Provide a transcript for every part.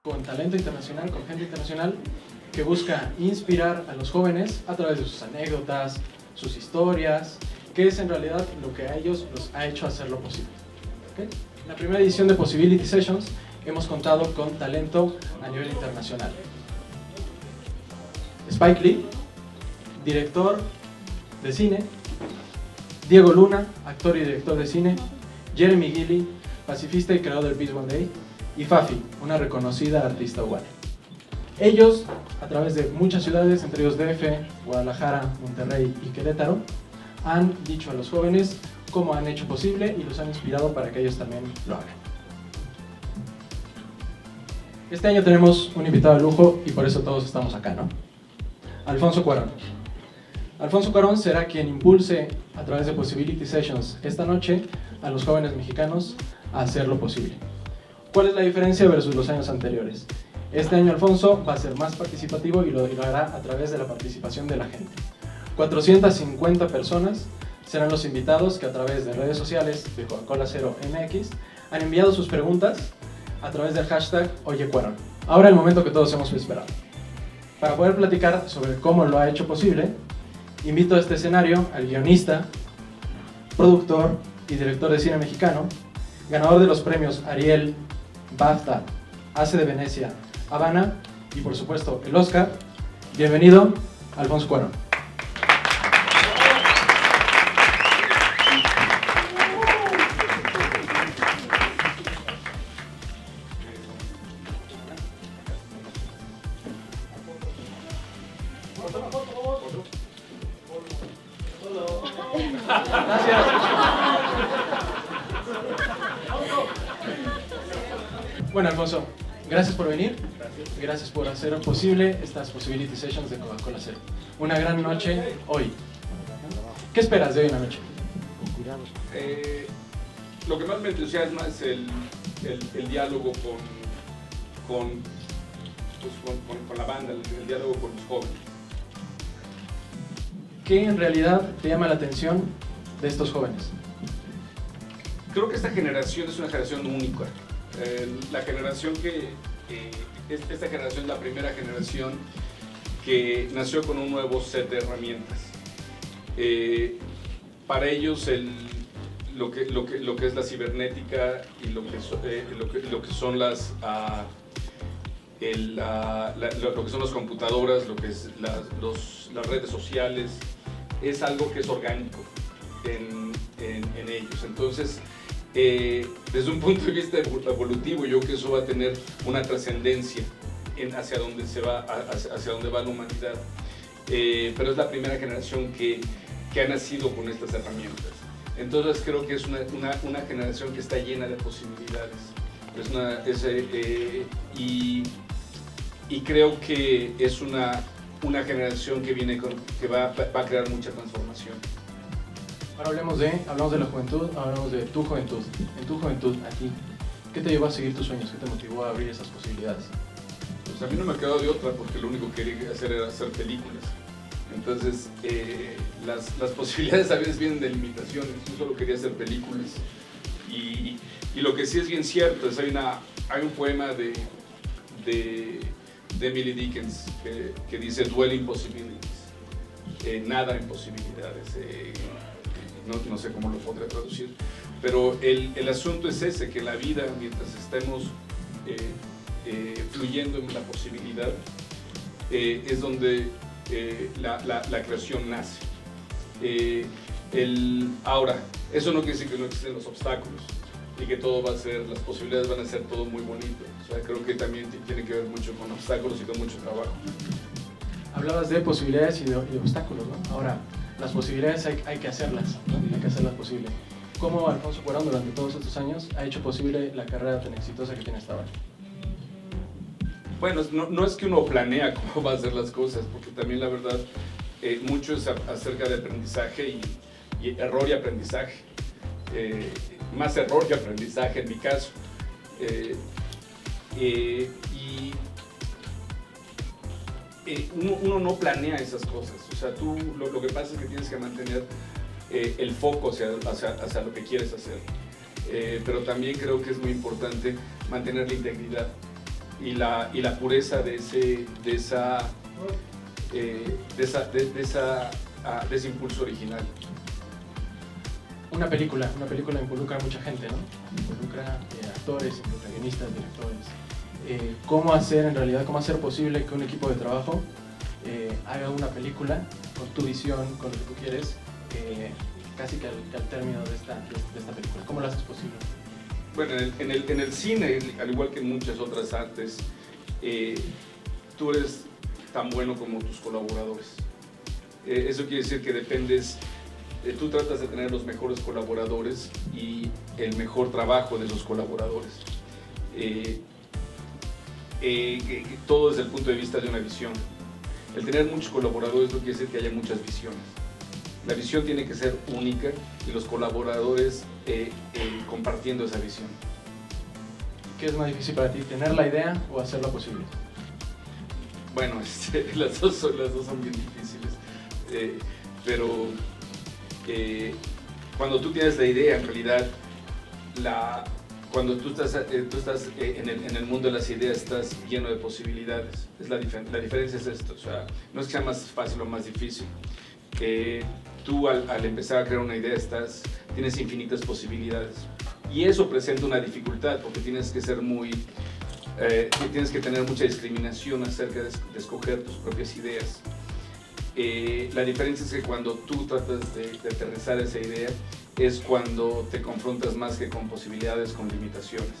Con talento internacional, con gente internacional que busca inspirar a los jóvenes a través de sus anécdotas, sus historias, que es en realidad lo que a ellos los ha hecho hacerlo posible. ¿Okay? En la primera edición de Possibility Sessions hemos contado con talento a nivel internacional. Spike Lee, director de cine; Diego Luna, actor y director de cine; Jeremy Gilley, pacifista y creador del Peace One Day; y Fafi, una reconocida artista urbana. Ellos, a través de muchas ciudades, entre ellos DF, Guadalajara, Monterrey y Querétaro, han dicho a los jóvenes cómo han hecho posible y los han inspirado para que ellos también lo hagan. Este año tenemos un invitado de lujo y por eso todos estamos acá, ¿no? Alfonso Cuarón. Alfonso Cuarón será quien impulse a través de Possibility Sessions esta noche a los jóvenes mexicanos a hacer lo posible. ¿Cuál es la diferencia versus los años anteriores? Este año Alfonso va a ser más participativo y lo hará a través de la participación de la gente. 450 personas serán los invitados que a través de redes sociales de Coca-Cola Zero MX han enviado sus preguntas a través del hashtag #OyeCuarón. Ahora el momento que todos hemos esperado. Para poder platicar sobre cómo lo ha hecho posible, invito a este escenario al guionista, productor y director de cine mexicano, ganador de los premios Ariel, BAFTA, ACE de Venecia, Habana y por supuesto el Oscar. Bienvenido, Alfonso Cuarón. Gracias. Bueno, Alfonso, gracias por venir. Gracias por hacer posible estas Possibility Sessions de Coca-Cola Zero. Una gran noche hoy. ¿Qué esperas de hoy en la noche? Lo que más me entusiasma es el diálogo con la banda, el diálogo con los jóvenes. ¿Qué en realidad te llama la atención de estos jóvenes? Creo que esta generación es una generación única. La generación esta generación es la primera generación que nació con un nuevo set de herramientas. Para ellos lo que es la cibernética y lo que son las computadoras, lo que es las redes sociales, es algo que es orgánico en ellos. Entonces, desde un punto de vista evolutivo, yo creo que eso va a tener una trascendencia hacia dónde va la humanidad. Pero es la primera generación que ha nacido con estas herramientas. Entonces creo que es una generación que está llena de posibilidades. Y creo que es una generación que va a crear mucha transformación. Ahora hablamos de la juventud, hablamos de tu juventud. En tu juventud, a ti, ¿qué te llevó a seguir tus sueños? ¿Qué te motivó a abrir esas posibilidades? Pues a mí no me quedó de otra, porque lo único que quería hacer era hacer películas. Entonces, las posibilidades a veces vienen de limitaciones. Yo solo quería hacer películas. Y lo que sí es bien cierto es hay un poema de Emily Dickinson que dice "Dwell possibilities", nada en posibilidades. No sé cómo lo podré traducir, pero el asunto es ese, que en la vida, mientras estemos fluyendo en la posibilidad, es donde la creación nace. Ahora, eso no quiere decir que no existen los obstáculos y que las posibilidades van a ser todo muy bonito. O sea, creo que también tiene que ver mucho con obstáculos y con mucho trabajo. Hablabas de posibilidades y de obstáculos, ¿no? Ahora, las posibilidades hay que hacerlas, ¿no? Hay que hacerlas posibles. ¿Cómo Alfonso Cuarón durante todos estos años ha hecho posible la carrera tan exitosa que tiene hasta ahora? Bueno, no es que uno planea cómo va a hacer las cosas, porque también la verdad mucho es acerca de aprendizaje y error y aprendizaje. Más error que aprendizaje en mi caso. Uno no planea esas cosas. O sea, tú lo que pasa es que tienes que mantener el foco hacia lo que quieres hacer. pero también creo que es muy importante mantener la integridad y la pureza de ese impulso original. Una película involucra a mucha gente, ¿no? Involucra actores, involucra guionistas, directores. ¿Cómo hacer posible que un equipo de trabajo haga una película con tu visión, con lo que tú quieres, casi que al término de esta película? ¿Cómo lo haces posible? Bueno, en el cine, al igual que en muchas otras artes, tú eres tan bueno como tus colaboradores. Eso quiere decir que tú tratas de tener los mejores colaboradores y el mejor trabajo de esos colaboradores. Todo desde el punto de vista de una visión. El tener muchos colaboradores no quiere decir que haya muchas visiones. La visión tiene que ser única y los colaboradores compartiendo esa visión. ¿Qué es más difícil para ti, tener la idea o hacerlo posible? Bueno, las dos son bien difíciles, pero cuando tú tienes la idea, en realidad, cuando tú estás en el mundo de las ideas, estás lleno de posibilidades. La diferencia es esto, o sea, no es que sea más fácil o más difícil. Tú al empezar a crear una idea tienes infinitas posibilidades. Y eso presenta una dificultad porque tienes que tener mucha discriminación acerca de escoger tus propias ideas. La diferencia es que cuando tú tratas de aterrizar esa idea es cuando te confrontas más que con posibilidades, con limitaciones.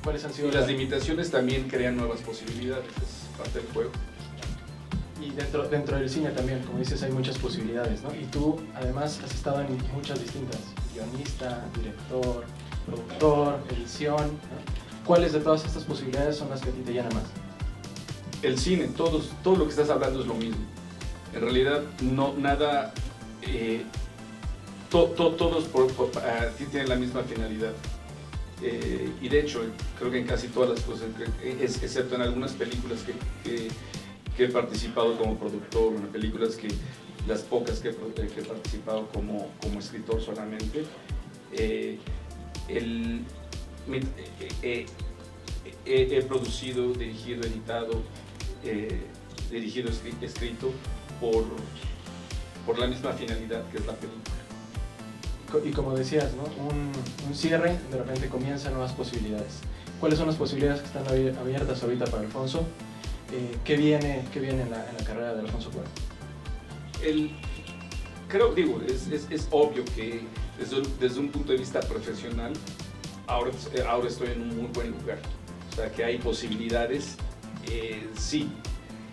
¿Cuáles han sido y las limitaciones también crean nuevas posibilidades, es parte del juego. Y dentro del cine también, como dices, hay muchas posibilidades, ¿no? Y tú además has estado en muchas distintas: guionista, director, productor, edición, ¿no? ¿Cuáles de todas estas posibilidades son las que a ti te llenan más? El cine, todo lo que estás hablando es lo mismo. En realidad, todos tienen la misma finalidad. Y de hecho, creo que en casi todas las cosas, excepto en algunas películas que he participado como productor, en películas las pocas que he participado como escritor solamente, he producido, dirigido, editado, escrito por la misma finalidad que es la película. Y como decías, ¿no? Un cierre, de repente comienzan nuevas posibilidades. ¿Cuáles son las posibilidades que están abiertas ahorita para Alfonso? ¿Qué viene en la carrera de Alfonso Cuarón? Es obvio que desde un punto de vista profesional, ahora estoy en un muy buen lugar. O sea, que hay posibilidades, sí.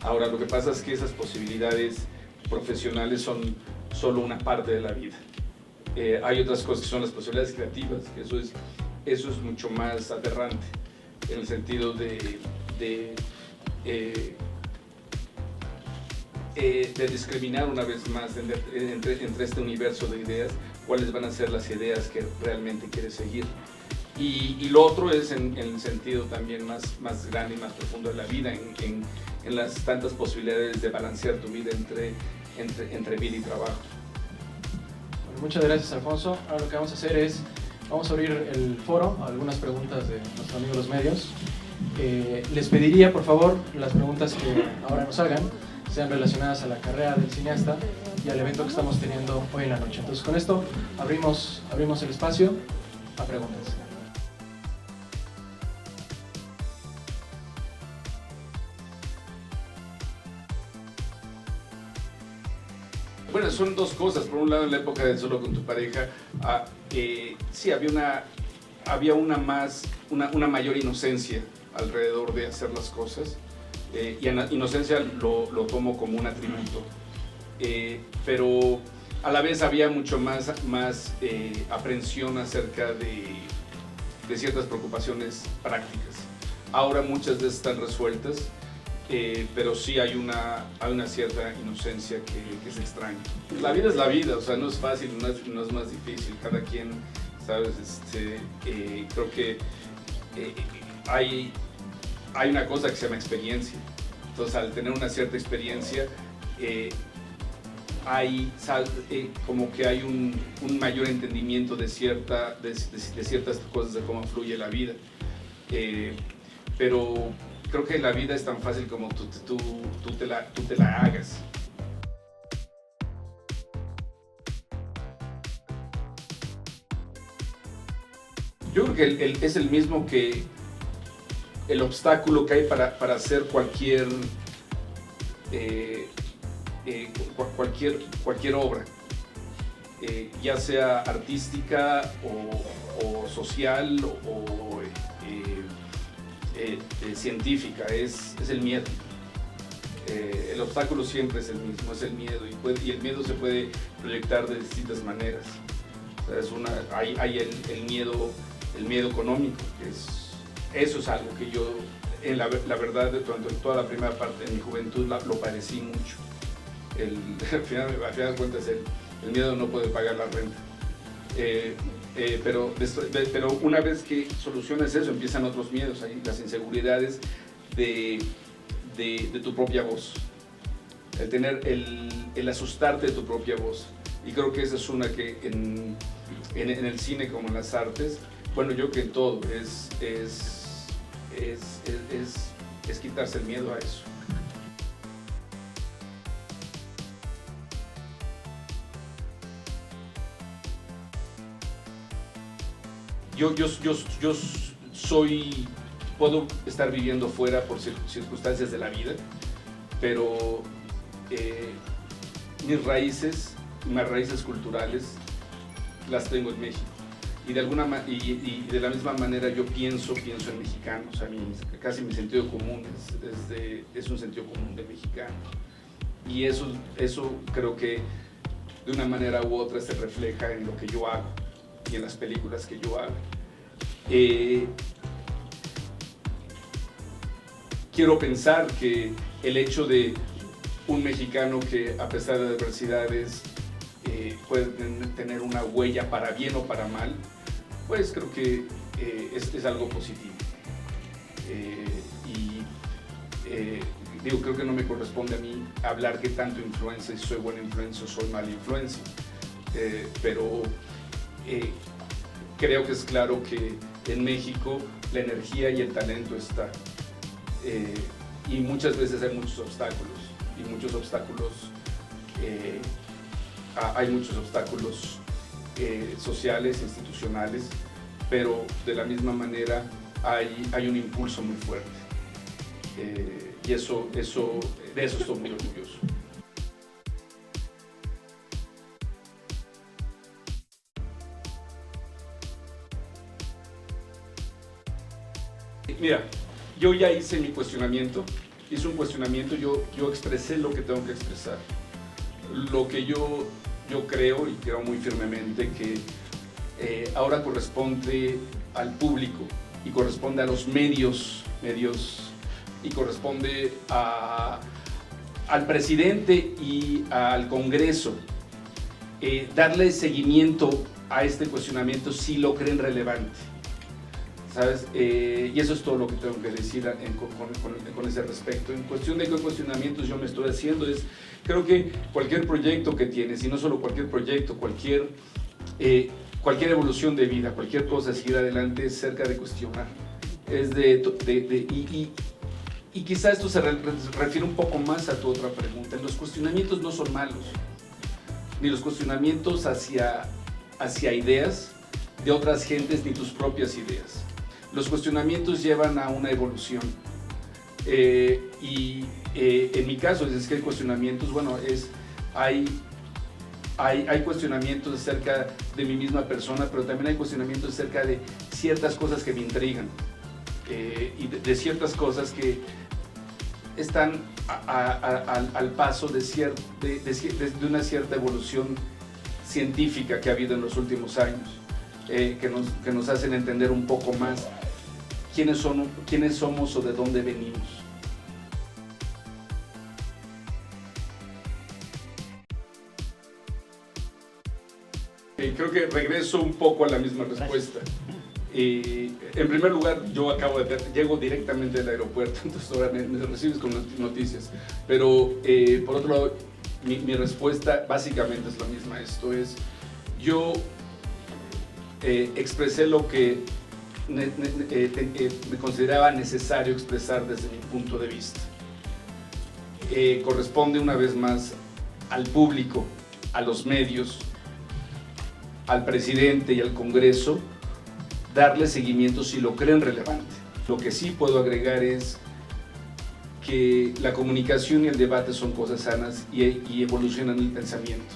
Ahora, lo que pasa es que esas posibilidades profesionales son solo una parte de la vida. Hay otras cosas que son las posibilidades creativas, que eso es mucho más aberrante, en el sentido de discriminar una vez más entre este universo de ideas, cuáles van a ser las ideas que realmente quieres seguir. Y lo otro es en el sentido también más grande y más profundo de la vida, en las tantas posibilidades de balancear tu vida entre vida y trabajo. Bueno, muchas gracias, Alfonso. Ahora lo que vamos a hacer es, vamos a abrir el foro a algunas preguntas de nuestros amigos los medios. Les pediría, por favor, las preguntas que ahora nos hagan sean relacionadas a la carrera del cineasta y al evento que estamos teniendo hoy en la noche. Entonces, con esto abrimos el espacio a preguntas. Bueno, son dos cosas. Por un lado, en la época de Solo con tu pareja, sí había una mayor inocencia alrededor de hacer las cosas, y inocencia lo tomo como un atributo, pero a la vez había mucho más aprensión acerca de ciertas preocupaciones prácticas. Ahora muchas de esas están resueltas, pero sí hay una cierta inocencia que se extraña. La vida es la vida, o sea, no es fácil, no es más difícil. Cada quien, ¿sabes? Creo que hay una cosa que se llama experiencia. Entonces, al tener una cierta experiencia, como que hay un mayor entendimiento de ciertas cosas de cómo fluye la vida. Pero creo que la vida es tan fácil como tú te la hagas. Yo creo que es el mismo que el obstáculo que hay para hacer cualquier obra, ya sea artística o social o científica, es el miedo. El obstáculo siempre es el mismo, es el miedo, y el miedo se puede proyectar de distintas maneras. O sea, hay el miedo económico, eso es algo que yo, la verdad, durante toda la primera parte de mi juventud lo padecí mucho. Al final de cuentas, el miedo no puede pagar la renta. Pero una vez que solucionas eso, empiezan otros miedos, las inseguridades de tu propia voz, el asustarte de tu propia voz. Y creo que esa es una que en el cine como en las artes, bueno, yo que en todo, es quitarse el miedo a eso. Yo puedo estar viviendo fuera por circunstancias de la vida, pero mis raíces culturales las tengo en México. Y de la misma manera yo pienso en mexicano. O sea, casi mi sentido común es un sentido común de mexicano. Y eso creo que de una manera u otra se refleja en lo que yo hago y en las películas que yo hago. Quiero pensar que el hecho de un mexicano que, a pesar de adversidades, puede tener una huella para bien o para mal, pues creo que es algo positivo. Creo que no me corresponde a mí hablar qué tanto influencia, si soy buena influencia o soy mala influencia, pero creo que es claro que en México la energía y el talento está, y muchas veces hay muchos obstáculos, hay muchos obstáculos sociales, institucionales, pero de la misma manera hay un impulso muy fuerte, y de eso estoy muy orgulloso. Mira, yo ya hice mi cuestionamiento, yo expresé lo que tengo que expresar. Lo que yo creo, y creo muy firmemente, que ahora corresponde al público y corresponde a los medios y corresponde al presidente y al Congreso darle seguimiento a este cuestionamiento si lo creen relevante, ¿sabes? Y eso es todo lo que tengo que decir con ese respecto. En cuestión de qué cuestionamientos yo me estoy haciendo, creo que cualquier proyecto que tienes, y no solo cualquier proyecto, cualquier evolución de vida, cualquier cosa seguir adelante, es cerca de cuestionar. Y quizá esto se refiere un poco más a tu otra pregunta. Los cuestionamientos no son malos, ni los cuestionamientos hacia ideas de otras gentes, ni tus propias ideas. Los cuestionamientos llevan a una evolución. En mi caso, es que hay cuestionamientos, hay cuestionamientos acerca de mi misma persona, pero también hay cuestionamientos acerca de ciertas cosas que me intrigan, y de ciertas cosas que están al paso de una cierta evolución científica que ha habido en los últimos años, que nos hacen entender un poco más quiénes somos o de dónde venimos. Creo que regreso un poco a la misma respuesta. En primer lugar, yo llego directamente del aeropuerto, entonces ahora me recibes con noticias. Pero por otro lado, mi respuesta básicamente es la misma. Esto es, yo expresé lo que me consideraba necesario expresar desde mi punto de vista. Corresponde una vez más al público, a los medios, al presidente y al Congreso darle seguimiento si lo creen relevante. Lo que sí puedo agregar es que la comunicación y el debate son cosas sanas y evolucionan el pensamiento.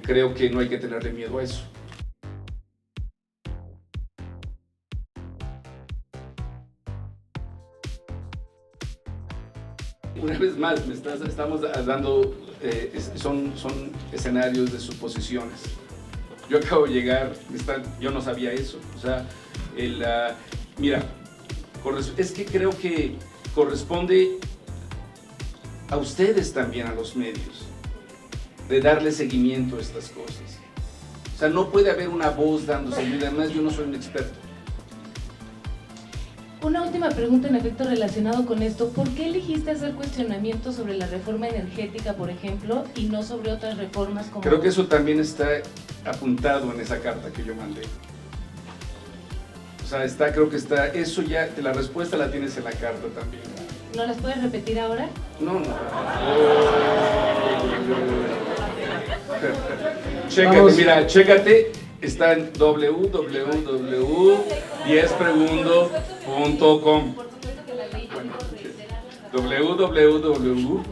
Creo que no hay que tenerle miedo a eso. Una vez más, estamos dando, son escenarios de suposiciones. Yo acabo de llegar, yo no sabía eso. O sea, mira, es que creo que corresponde a ustedes también, a los medios, de darle seguimiento a estas cosas. O sea, no puede haber una voz dando seguimiento. Además, yo no soy un experto. Una última pregunta en efecto relacionado con esto. ¿Por qué elegiste hacer cuestionamientos sobre la reforma energética, por ejemplo, y no sobre otras reformas como...? Creo que eso también está apuntado en esa carta que yo mandé. O sea, creo que está, eso ya, la respuesta la tienes en la carta también. ¿No las puedes repetir ahora? No. Chécate, mira, chécate. Está en www.10pregundo.com. www.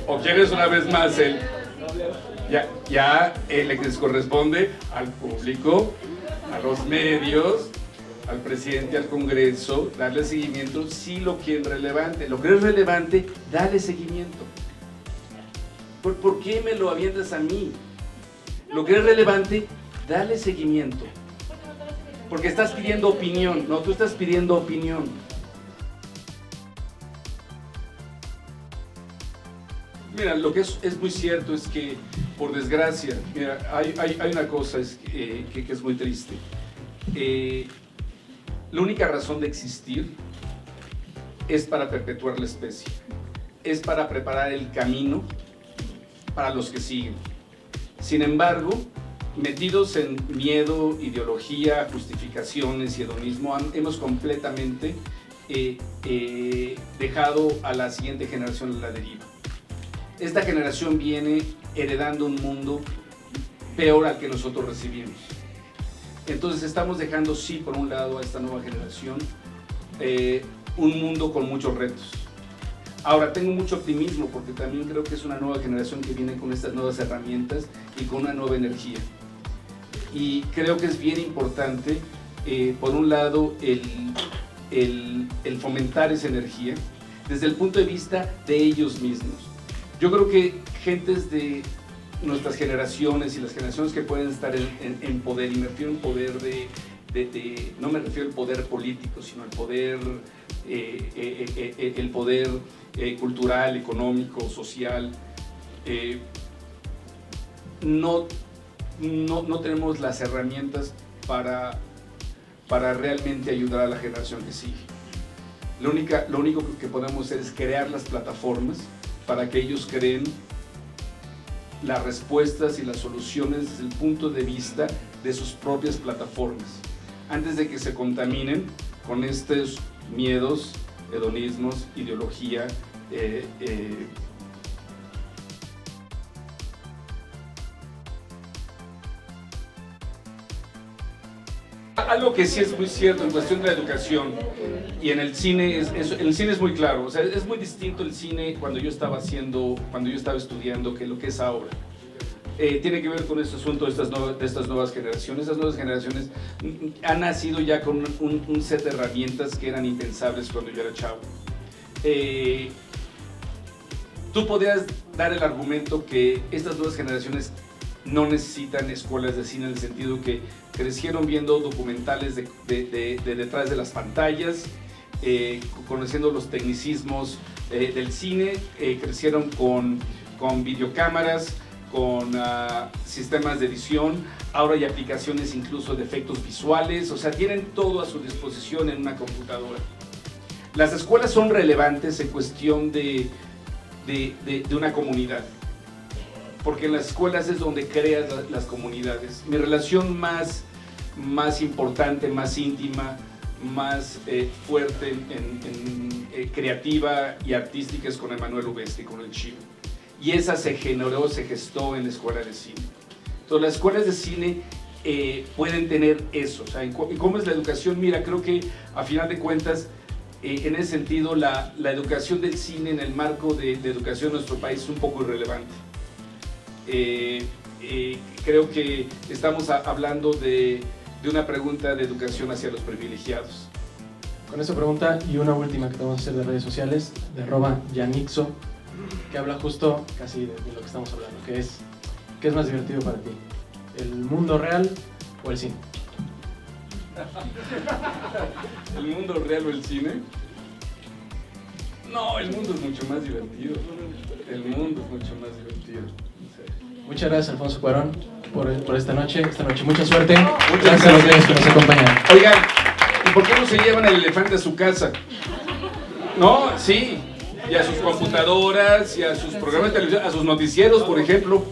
O quieres una vez más ya les corresponde al público, a los medios, al presidente, al Congreso, darle seguimiento si lo quieren relevante. Lo que es relevante, dale seguimiento. ¿Por qué me lo avientas a mí? Lo que es relevante, dale seguimiento. Porque estás pidiendo opinión. No, tú estás pidiendo opinión. Mira, lo que es muy cierto es que, por desgracia, mira, hay una cosa que es muy triste. La única razón de existir es para perpetuar la especie. Es para preparar el camino para los que siguen. Sin embargo, metidos en miedo, ideología, justificaciones y hedonismo, hemos completamente dejado a la siguiente generación a la deriva. Esta generación viene heredando un mundo peor al que nosotros recibimos. Entonces estamos dejando, sí, por un lado, a esta nueva generación un mundo con muchos retos. Ahora, tengo mucho optimismo porque también creo que es una nueva generación que viene con estas nuevas herramientas y con una nueva energía. Y creo que es bien importante, por un lado, el fomentar esa energía desde el punto de vista de ellos mismos. Yo creo que gentes de nuestras generaciones y las generaciones que pueden estar en poder, y me refiero en poder no me refiero al poder político, sino al poder, el poder cultural, económico, social, no tenemos las herramientas para realmente ayudar a la generación que sigue. Lo único que podemos hacer es crear las plataformas para que ellos creen las respuestas y las soluciones desde el punto de vista de sus propias plataformas, antes de que se contaminen con estos miedos, hedonismos, ideología. Algo que sí es muy cierto en cuestión de la educación y en el cine, el cine es muy claro. O sea, es muy distinto el cine cuando yo estaba estudiando que lo que es ahora. Tiene que ver con este asunto de estas nuevas generaciones. Estas nuevas generaciones han nacido ya con un set de herramientas que eran impensables cuando yo era chavo. Tú podrías dar el argumento que estas nuevas generaciones no necesitan escuelas de cine, en el sentido que crecieron viendo documentales de detrás de las pantallas, conociendo los tecnicismos del cine, crecieron con videocámaras, con sistemas de edición. Ahora hay aplicaciones incluso de efectos visuales, o sea, tienen todo a su disposición en una computadora. Las escuelas son relevantes en cuestión de una comunidad, porque en las escuelas es donde creas las comunidades. Mi relación más importante, más íntima, más fuerte, creativa y artística es con Emmanuel Lubezki, con el Chivo. Y esa se gestó en la escuela de cine. Entonces las escuelas de cine pueden tener eso. O sea, ¿y cómo es la educación? Mira, creo que a final de cuentas, en ese sentido, la educación del cine en el marco de educación en nuestro país es un poco irrelevante. Creo que estamos hablando de una pregunta de educación hacia los privilegiados. Con esa pregunta y una última que te vamos a hacer de redes sociales, de @Yanixo, que habla justo casi de lo que estamos hablando, que es, ¿qué es más divertido para ti? ¿El mundo real o el cine? ¿El mundo real o el cine? No, el mundo es mucho más divertido. El mundo es mucho más divertido. Muchas gracias, Alfonso Cuarón, por esta noche. Mucha suerte. Muchas Gracias a los medios que nos acompañan. Oigan, ¿y por qué no se llevan el elefante a su casa? No, sí. Y a sus computadoras, y a sus programas de televisión, a sus noticieros, por ejemplo.